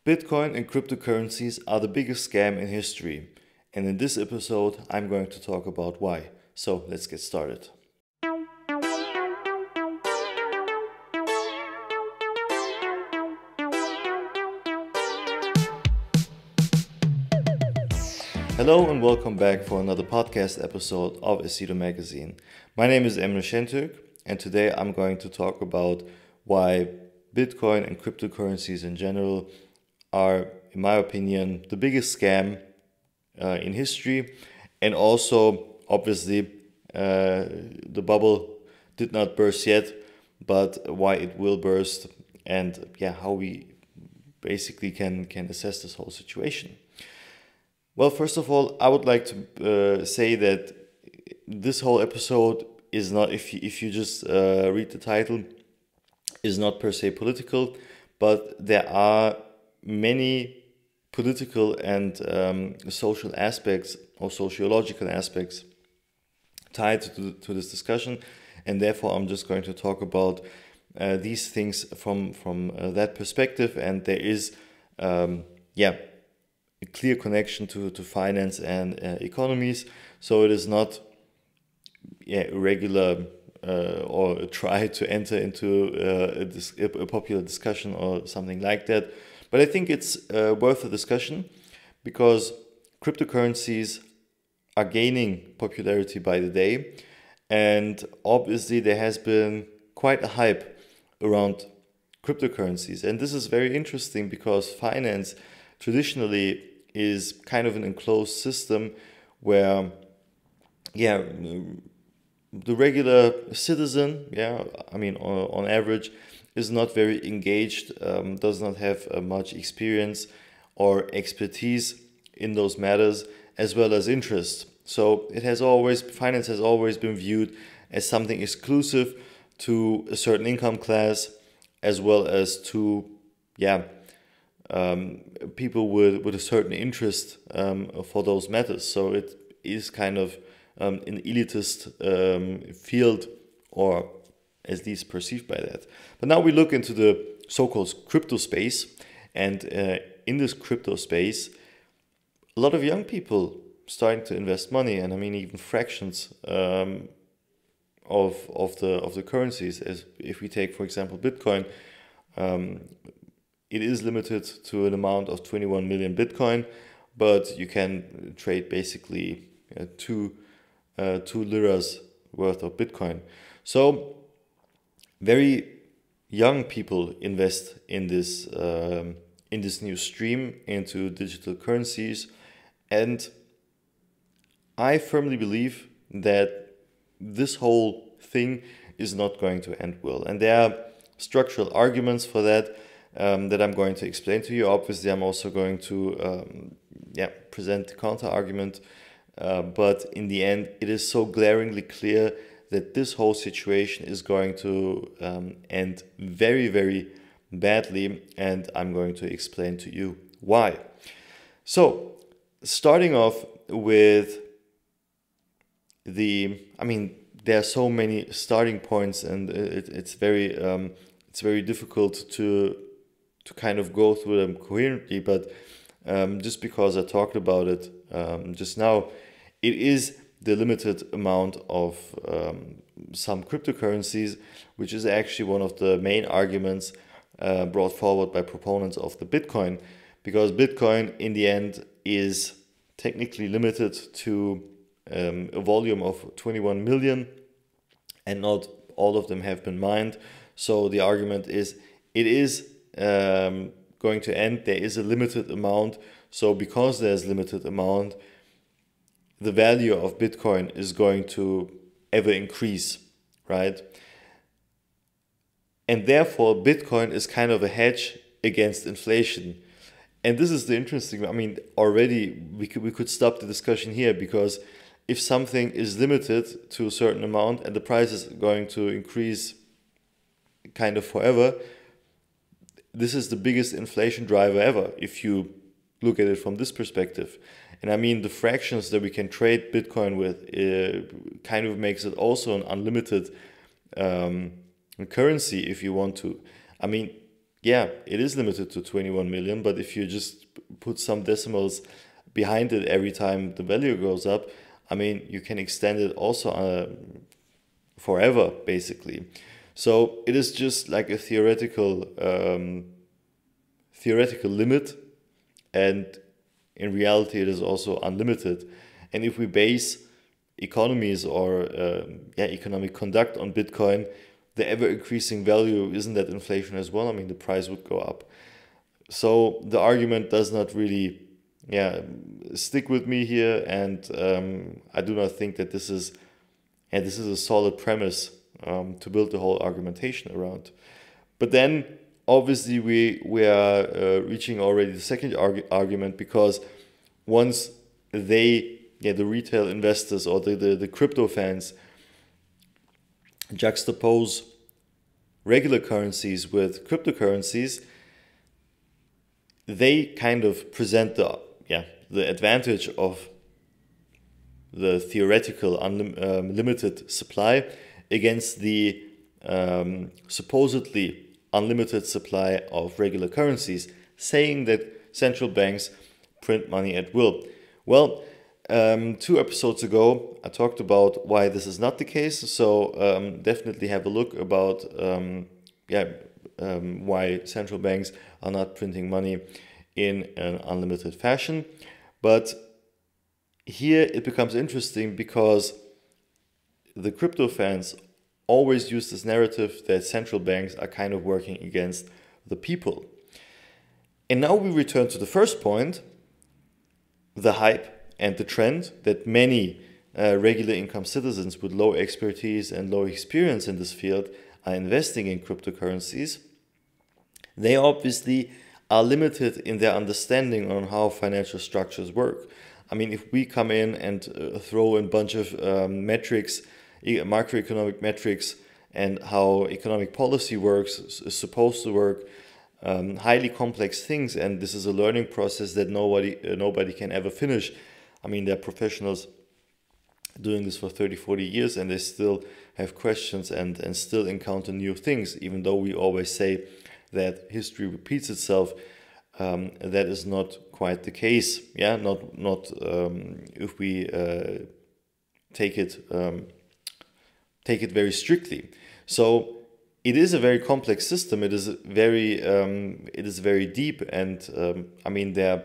Bitcoin and cryptocurrencies are the biggest scam in history, and in this episode, I'm going to talk about why. So let's get started. Hello and welcome back for another podcast episode of Aceto Magazine. My name is Emre Şentürk, and today I'm going to talk about why Bitcoin and cryptocurrencies in general are, in my opinion, the biggest scam in history, and also, obviously, the bubble did not burst yet, but why it will burst, and how we basically can assess this whole situation. Well, first of all, I would like to say that this whole episode is not, if you just read the title, is not per se political, but there are many political and social aspects or sociological aspects tied to this discussion, and therefore I'm just going to talk about these things from that perspective. And there is a clear connection to finance and economies, so it is not irregular or try to enter into a popular discussion or something like that. But I think it's worth a discussion because cryptocurrencies are gaining popularity by the day, and obviously there has been quite a hype around cryptocurrencies. And this is very interesting because finance traditionally is kind of an enclosed system where the regular citizen, on average, is not very engaged, does not have much experience or expertise in those matters, as well as interest. So finance has always been viewed as something exclusive to a certain income class, as well as to people with a certain interest for those matters. So it is kind of an elitist field, or at least perceived by that. But now we look into the so-called crypto space, and in this crypto space, a lot of young people starting to invest money, and I mean even fractions of the currencies. As if we take, for example, Bitcoin. It is limited to an amount of 21 million Bitcoin, but you can trade basically two liras worth of Bitcoin. So very young people invest in this new stream into digital currencies, and I firmly believe that this whole thing is not going to end well. And there are structural arguments for that. That I'm going to explain to you. Obviously, I'm also going to present the counter argument, but in the end, it is so glaringly clear that this whole situation is going to end very, very badly, and I'm going to explain to you why. So, starting off with there are so many starting points, and it's very difficult to kind of go through them coherently, but just because I talked about it just now, it is the limited amount of some cryptocurrencies, which is actually one of the main arguments brought forward by proponents of the Bitcoin, because Bitcoin in the end is technically limited to a volume of 21 million, and not all of them have been mined. So the argument is it is going to end. There is a limited amount. So because there's limited amount, the value of Bitcoin is going to ever increase, right? And therefore, Bitcoin is kind of a hedge against inflation. And this is the interesting, already we could stop the discussion here, because if something is limited to a certain amount and the price is going to increase kind of forever, this is the biggest inflation driver ever, if you look at it from this perspective. And the fractions that we can trade Bitcoin with kind of makes it also an unlimited currency if you want to. yeah, it is limited to 21 million, but if you just put some decimals behind it every time the value goes up, I mean, you can extend it also forever, basically. So it is just like a theoretical limit, and in reality, it is also unlimited. And if we base economies or economic conduct on Bitcoin, the ever increasing value, isn't that inflation as well? I mean, the price would go up. So the argument does not really stick with me here, and I do not think that this is a solid premise to build the whole argumentation around. But then obviously we are reaching already the second argument, because once the retail investors or the crypto fans juxtapose regular currencies with cryptocurrencies, they kind of present the advantage of the theoretical limited supply against the supposedly unlimited supply of regular currencies, saying that central banks print money at will. Well, 2 episodes ago, I talked about why this is not the case. So definitely have a look about why central banks are not printing money in an unlimited fashion. But here it becomes interesting, because the crypto fans always use this narrative that central banks are kind of working against the people. And now we return to the first point, the hype and the trend that many regular income citizens with low expertise and low experience in this field are investing in cryptocurrencies. They obviously are limited in their understanding on how financial structures work. I mean, if we come in and throw in a bunch of metrics, macroeconomic metrics, and how economic policy works, is supposed to work, highly complex things, and this is a learning process that nobody can ever finish. I mean, there are professionals doing this for 30, 40 years, and they still have questions and still encounter new things, even though we always say that history repeats itself. That is not quite the case. Not if we take it very strictly. So it is a very complex system. It is very deep, and I mean, there are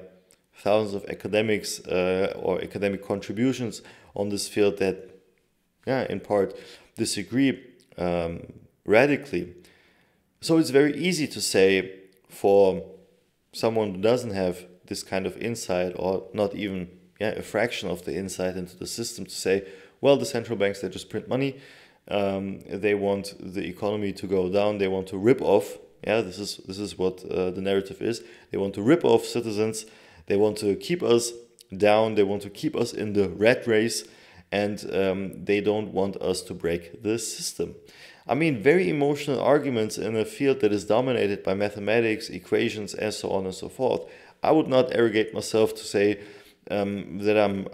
thousands of academics or academic contributions on this field that, in part disagree radically. So it's very easy to say, for someone who doesn't have this kind of insight, or not even a fraction of the insight into the system, to say, well, the central banks, they just print money. They want the economy to go down. They want to rip off. This is what the narrative is. They want to rip off citizens. They want to keep us down. They want to keep us in the rat race, and they don't want us to break the system. I mean, very emotional arguments in a field that is dominated by mathematics, equations, and so on and so forth. I would not arrogate myself to say that I'm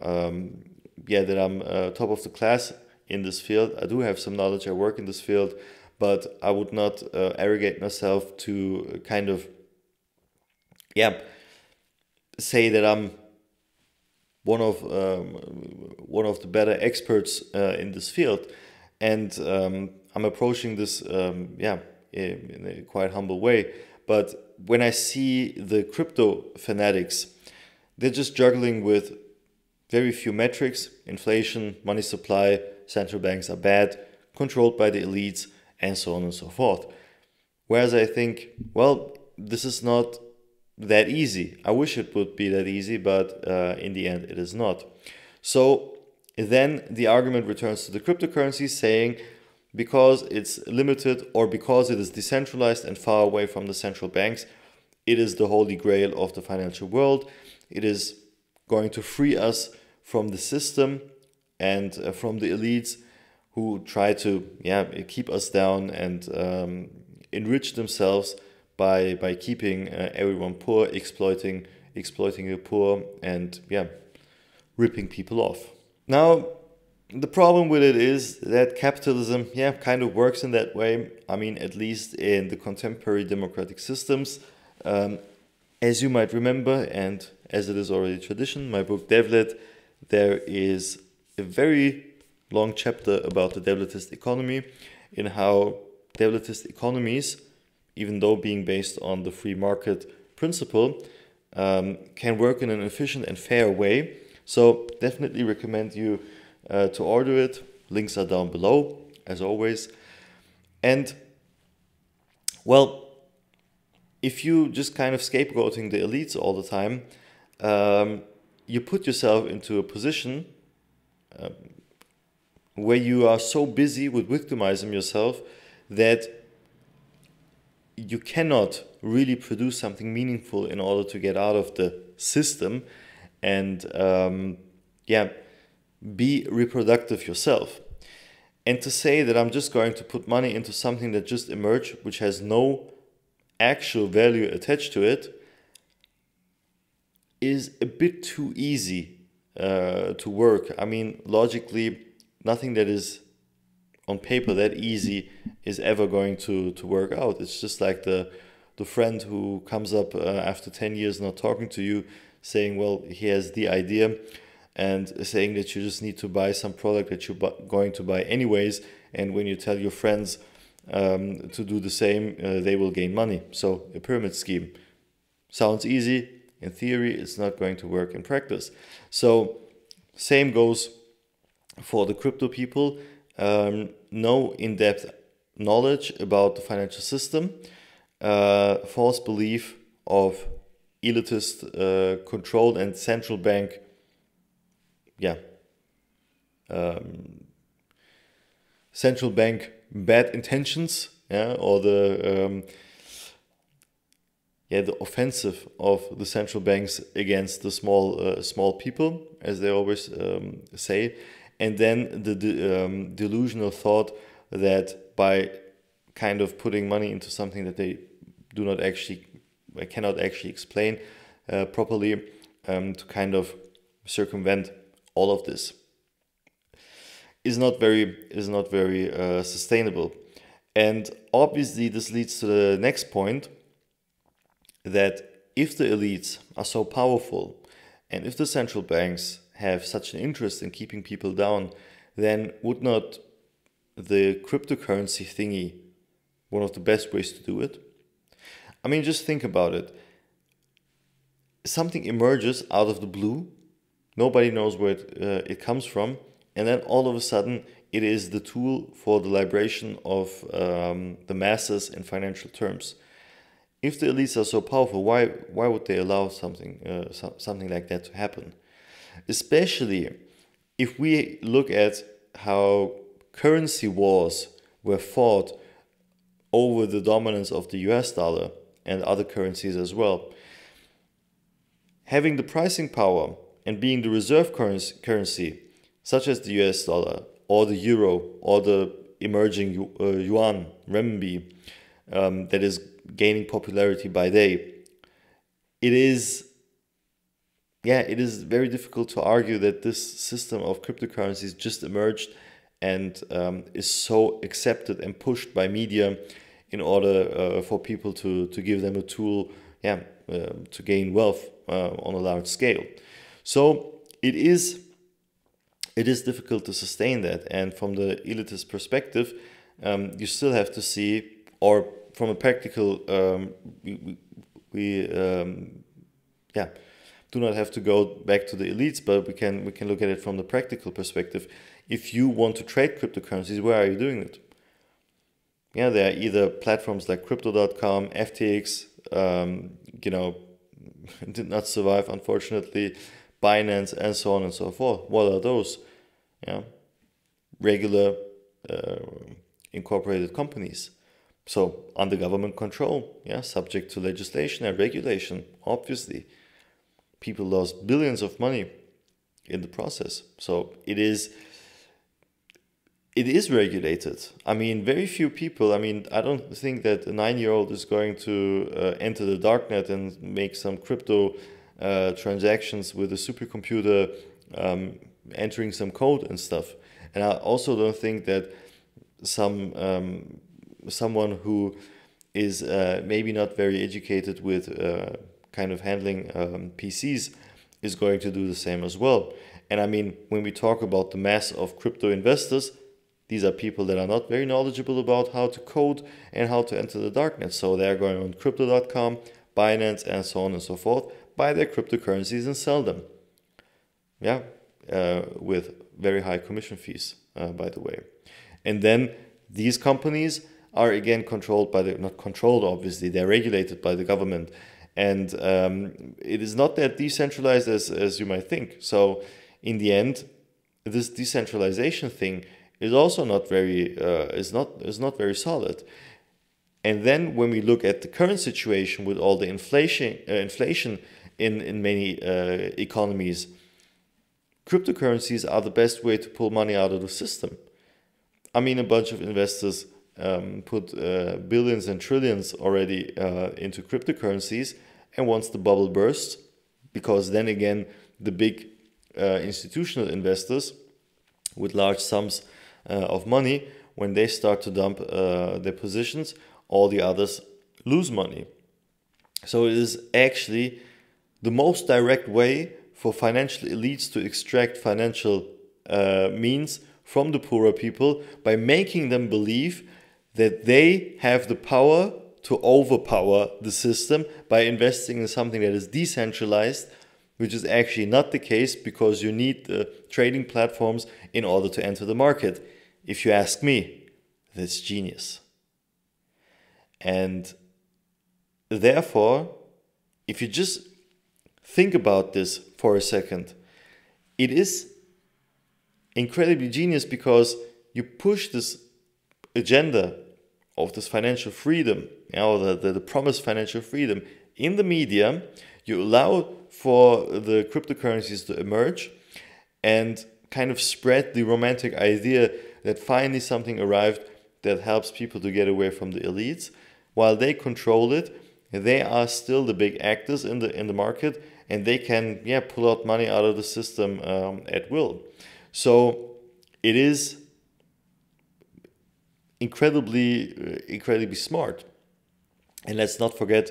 top of the class in this field. I do have some knowledge. I work in this field, but I would not arrogate myself to kind of say that I'm one of the better experts in this field, and I'm approaching this in a quite humble way. But when I see the crypto fanatics, they're just juggling with very few metrics: inflation, money supply, central banks are bad, controlled by the elites, and so on and so forth. Whereas I think, well, this is not that easy. I wish it would be that easy, but in the end it is not. So then the argument returns to the cryptocurrency, saying because it's limited, or because it is decentralized and far away from the central banks, it is the holy grail of the financial world. It is going to free us from the system and from the elites who try to keep us down and enrich themselves by keeping everyone poor, exploiting the poor, and ripping people off. Now, The problem with it is that capitalism, yeah, kind of works in that way. I mean, at least in the contemporary democratic systems. As you might remember, and as it is already tradition, my book Devlet, there is a very long chapter about the Devletist economy, in how Devletist economies, even though being based on the free market principle, can work in an efficient and fair way. So definitely recommend you to order it. Links are down below, as always. And, well, if you just kind of scapegoating the elites all the time, you put yourself into a position where you are so busy with victimizing yourself that you cannot really produce something meaningful in order to get out of the system and be reproductive yourself. And to say that I'm just going to put money into something that just emerged, which has no actual value attached to it, is a bit too easy to work. I mean, logically, nothing that is on paper that easy is ever going to work out. It's just like the friend who comes up after 10 years not talking to you, saying, well, he has the idea, and saying that you just need to buy some product that you're going to buy anyways, and when you tell your friends to do the same, they will gain money. So a pyramid scheme sounds easy. In theory, it's not going to work in practice. So same goes for the crypto people. No in-depth knowledge about the financial system, false belief of elitist control and central bank central bank bad intentions, or the offensive of the central banks against the small people, as they always say, and then the delusional thought that by kind of putting money into something that they cannot actually explain properly, to kind of circumvent all of this is not very sustainable. And obviously this leads to the next point, that if the elites are so powerful and if the central banks have such an interest in keeping people down, then would not the cryptocurrency thingy one of the best ways to do it? I mean, just think about it. Something emerges out of the blue, nobody knows where it comes from, and then all of a sudden it is the tool for the liberation of the masses in financial terms. If the elites are so powerful, why would they allow something like that to happen? Especially if we look at how currency wars were fought over the dominance of the US dollar and other currencies as well. Having the pricing power and being the reserve currency, such as the US dollar or the euro or the emerging yuan, renminbi, that is gaining popularity by day, it is very difficult to argue that this system of cryptocurrencies just emerged and is so accepted and pushed by media in order for people to give them a tool to gain wealth on a large scale. So it is difficult to sustain that, and from the elitist perspective, you still have to see, or from a practical, we do not have to go back to the elites, but we can look at it from the practical perspective. If you want to trade cryptocurrencies, where are you doing it? Yeah, there are either platforms like Crypto.com, FTX, did not survive, unfortunately, Binance, and so on and so forth. What are those? Yeah, regular incorporated companies. So under government control, subject to legislation and regulation, obviously. People lost billions of money in the process. So it is regulated. I mean, very few people, I don't think that a 9-year-old is going to enter the darknet and make some crypto transactions with a supercomputer, entering some code and stuff. And I also don't think that someone who is maybe not very educated with kind of handling PCs is going to do the same as well. And I mean, when we talk about the mass of crypto investors, these are people that are not very knowledgeable about how to code and how to enter the darknet. So they're going on crypto.com, Binance, and so on and so forth, buy their cryptocurrencies and sell them. Yeah, with very high commission fees, by the way. And then these companies are again controlled by not controlled, obviously, they're regulated by the government. And it is not that decentralized as you might think. So in the end, this decentralization thing is also not very is not very solid. And then when we look at the current situation with all the inflation in many economies, cryptocurrencies are the best way to pull money out of the system. I mean, a bunch of investors put billions and trillions already into cryptocurrencies, and once the bubble bursts, because then again the big institutional investors with large sums of money, when they start to dump their positions, all the others lose money. So it is actually the most direct way for financial elites to extract financial means from the poorer people, by making them believe that they have the power to overpower the system by investing in something that is decentralized, which is actually not the case, because you need the trading platforms in order to enter the market. If you ask me, that's genius. And therefore, if you just think about this for a second, it is incredibly genius, because you push this agenda of this financial freedom, the promised financial freedom in the media. You allow for the cryptocurrencies to emerge and kind of spread the romantic idea that finally something arrived that helps people to get away from the elites. While they control it, they are still the big actors in the market, and they can pull out money out of the system at will. So it is incredibly smart. And let's not forget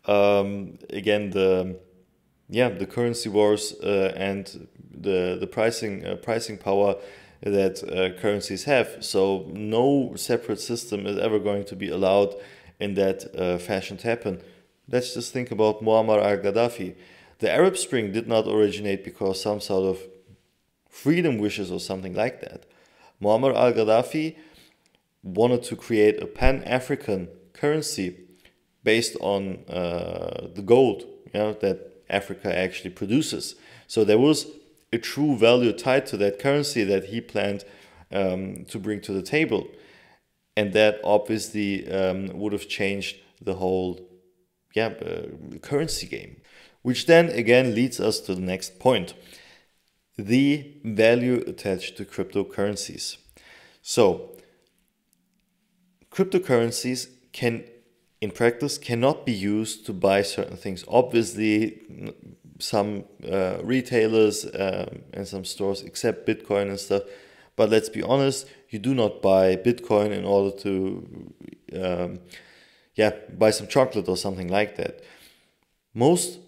again the currency wars and the pricing power that currencies have. So no separate system is ever going to be allowed in that fashion to happen. Let's just think about Muammar al-Gaddafi. The Arab Spring did not originate because some sort of freedom wishes or something like that. Muammar al-Gaddafi wanted to create a pan-African currency based on the gold that Africa actually produces. So there was a true value tied to that currency that he planned to bring to the table. And that obviously would have changed the whole currency game. Which then again leads us to the next point: the value attached to cryptocurrencies. So cryptocurrencies in practice cannot be used to buy certain things. Obviously, some retailers and some stores accept Bitcoin and stuff, but let's be honest, you do not buy Bitcoin in order to buy some chocolate or something like that. Most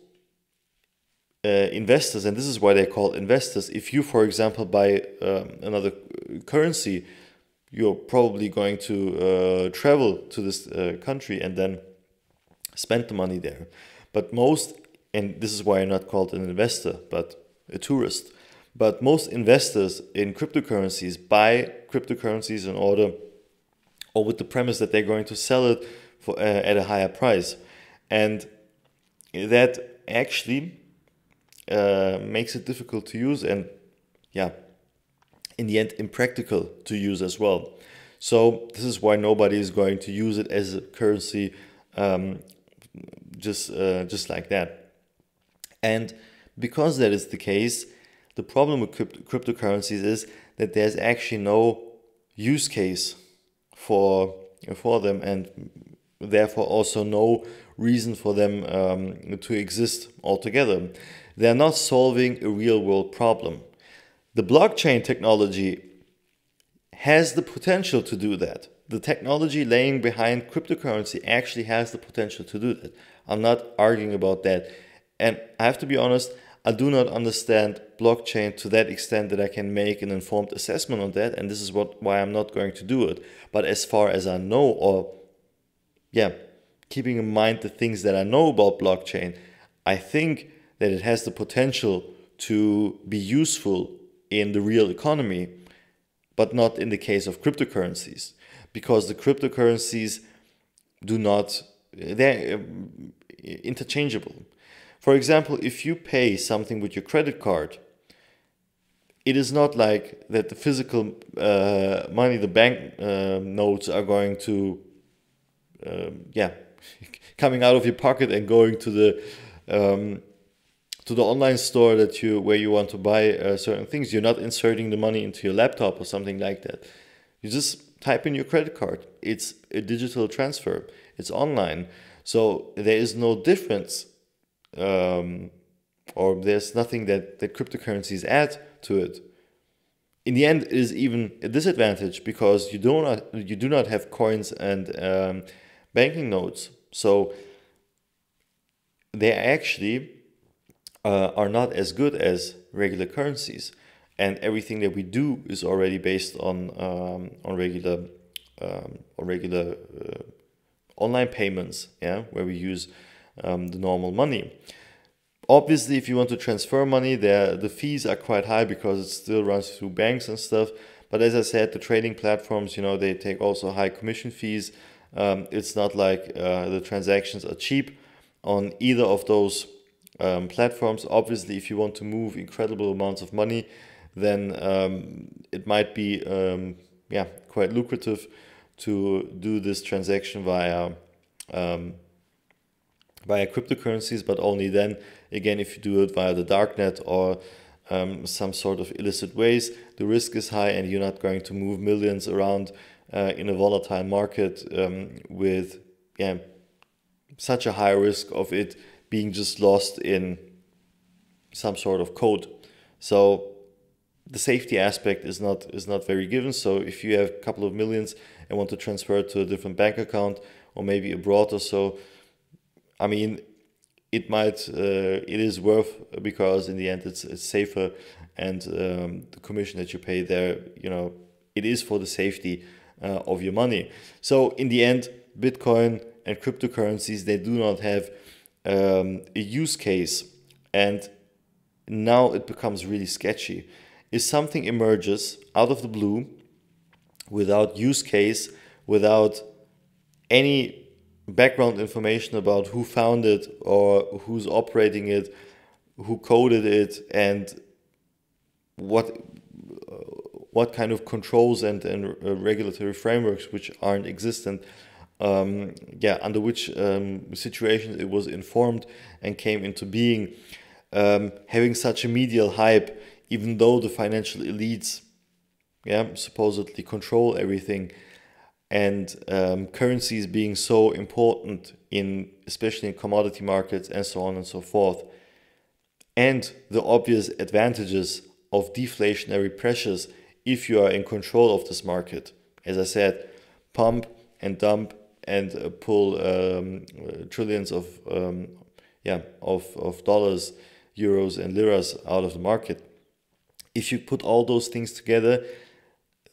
investors, and this is why they're called investors, if you, for example, buy another currency, you're probably going to travel to this country and then spend the money there. But most, and this is why you're not called an investor, but a tourist, but most investors in cryptocurrencies buy cryptocurrencies in order, or with the premise that they're going to sell it for at a higher price. And that actually makes it difficult to use, and in the end impractical to use as well. So this is why nobody is going to use it as a currency just like that. And because that is the case, the problem with cryptocurrencies is that there's actually no use case for them, and therefore also no reason for them to exist altogether. They're not solving a real world problem. The blockchain technology has the potential to do that. The technology laying behind cryptocurrency actually has the potential to do that. I'm not arguing about that. And I have to be honest, I do not understand blockchain to that extent that I can make an informed assessment on that. And this is why I'm not going to do it. But as far as I know, or keeping in mind the things that I know about blockchain, I think that it has the potential to be useful in the real economy, but not in the case of cryptocurrencies, because the cryptocurrencies they're interchangeable. For example, if you pay something with your credit card, it is not like that the physical money, the bank notes are going to, coming out of your pocket and going to the online store where you want to buy certain things. You're not inserting the money into your laptop or something like that. You just type in your credit card. It's a digital transfer. It's online. So there is no difference, or there's nothing that cryptocurrencies add to it. In the end, it is even a disadvantage because you do not have coins and banking notes. So they actually are not as good as regular currencies, and everything that we do is already based on regular online payments, where we use the normal money. Obviously, if you want to transfer money, the fees are quite high because it still runs through banks and stuff. But as I said, the trading platforms, they take also high commission fees. It's not like the transactions are cheap on either of those platforms. Obviously, if you want to move incredible amounts of money, then it might be quite lucrative to do this transaction via cryptocurrencies, but only then, again, if you do it via the darknet or some sort of illicit ways. The risk is high and you're not going to move millions around in a volatile market with such a high risk of it being just lost in some sort of code. So the safety aspect is not very given. So if you have a couple of millions and want to transfer it to a different bank account or maybe abroad or so, I mean, it is worth, because in the end it's safer, and the commission that you pay there, it is for the safety of your money. So in the end, Bitcoin and cryptocurrencies, they do not have a use case, and now it becomes really sketchy. If something emerges out of the blue without use case, without any background information about who found it or who's operating it, who coded it, and what kind of controls and regulatory frameworks which aren't existent, under which situations it was informed and came into being, having such a medial hype, even though the financial elites supposedly control everything, and currencies being so important especially in commodity markets and so on and so forth, and the obvious advantages of deflationary pressures if you are in control of this market. As I said, pump and dump and pull trillions of dollars, euros and liras out of the market. If you put all those things together,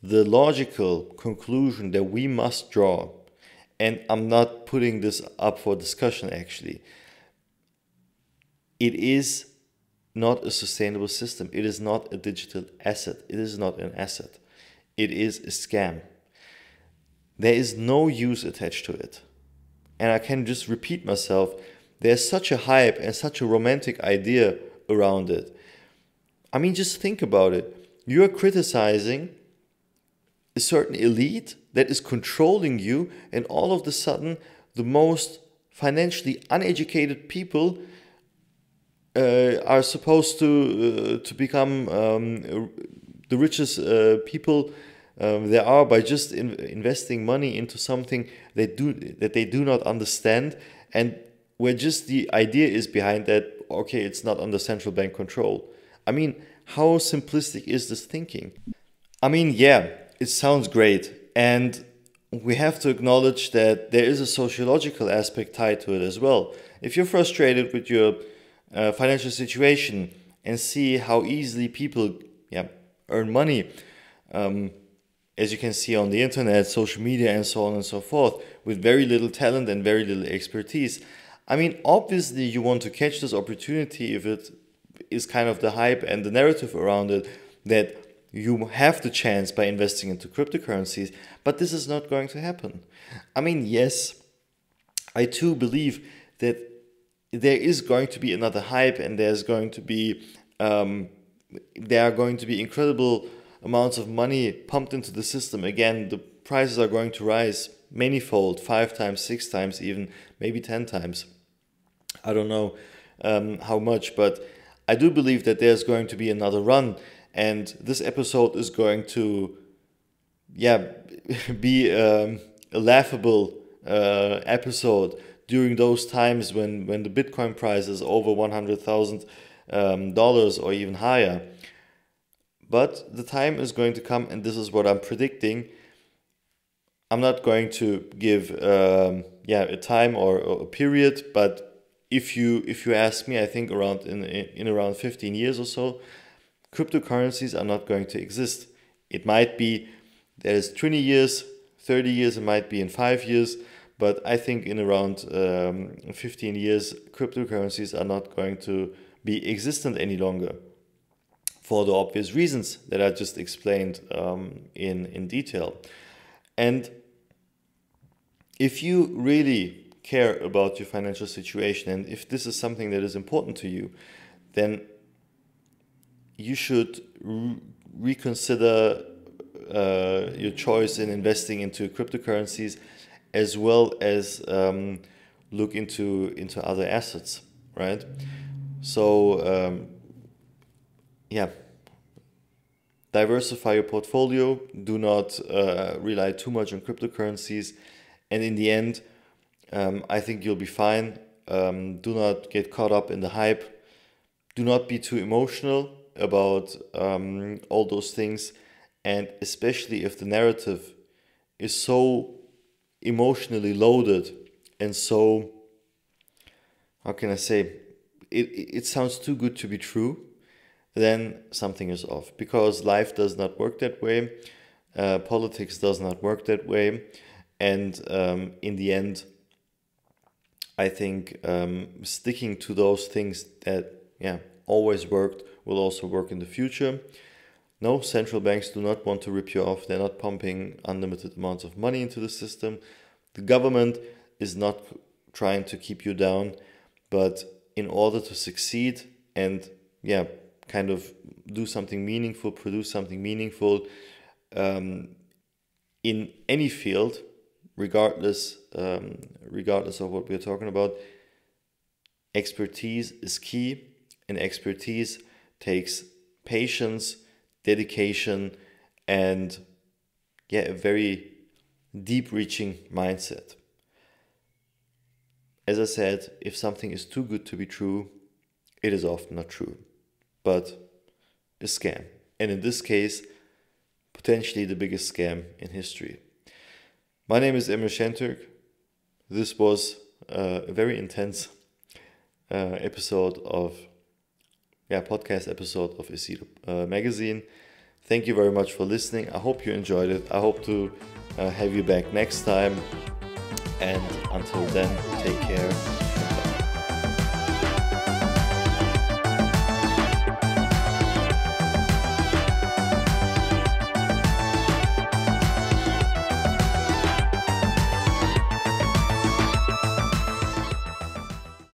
the logical conclusion that we must draw, and I'm not putting this up for discussion actually, it is not a sustainable system. It is not a digital asset. It is not an asset. It is a scam. There is no use attached to it. And I can just repeat myself, there's such a hype and such a romantic idea around it. I mean, just think about it. You are criticizing a certain elite that is controlling you, and all of a sudden the most financially uneducated people are supposed to become the richest people there are by just investing money into something that they do not understand, and where just the idea is behind that, okay, it's not under central bank control. I mean, how simplistic is this thinking? I mean, it sounds great. And we have to acknowledge that there is a sociological aspect tied to it as well. If you're frustrated with your financial situation and see how easily people earn money, as you can see on the internet, social media, and so on and so forth, with very little talent and very little expertise, I mean, obviously you want to catch this opportunity if it is kind of the hype and the narrative around it that you have the chance by investing into cryptocurrencies, but this is not going to happen. I mean, yes, I too believe that there is going to be another hype, and there are going to be incredible amounts of money pumped into the system. Again, the prices are going to rise manyfold, 5 times, 6 times, even maybe 10 times. I don't know how much, but I do believe that there's going to be another run, and this episode is going to be a laughable episode during those times when the Bitcoin price is over $100,000 or even higher. But the time is going to come, and this is what I'm predicting. I'm not going to give a time or a period, but if you ask me, I think around in around 15 years or so, cryptocurrencies are not going to exist. It might be there's 20 years, 30 years, it might be in 5 years, but I think in around 15 years, cryptocurrencies are not going to be existent any longer, for the obvious reasons that I just explained in detail. And if you really care about your financial situation, and if this is something that is important to you, then you should reconsider your choice in investing into cryptocurrencies, as well as look into other assets, right? So diversify your portfolio. Do not rely too much on cryptocurrencies, and in the end, I think you'll be fine. Do not get caught up in the hype. Do not be too emotional about all those things, and especially if the narrative is so emotionally loaded and so, how can I say, it sounds too good to be true, then something is off, because life does not work that way. Politics does not work that way, and in the end, I think sticking to those things that always worked will also work in the future. No, central banks do not want to rip you off. They're not pumping unlimited amounts of money into the system. The government is not trying to keep you down, but in order to succeed and kind of do something meaningful, produce something meaningful in any field, regardless of what we're talking about, expertise is key, and expertise takes patience, dedication, and a very deep-reaching mindset. As I said, if something is too good to be true, it is often not true, but a scam. And in this case, potentially the biggest scam in history. My name is Emre Şentürk. This was a very intense podcast episode of Esedo Magazine. Thank you very much for listening. I hope you enjoyed it. I hope to have you back next time. And until then, take care.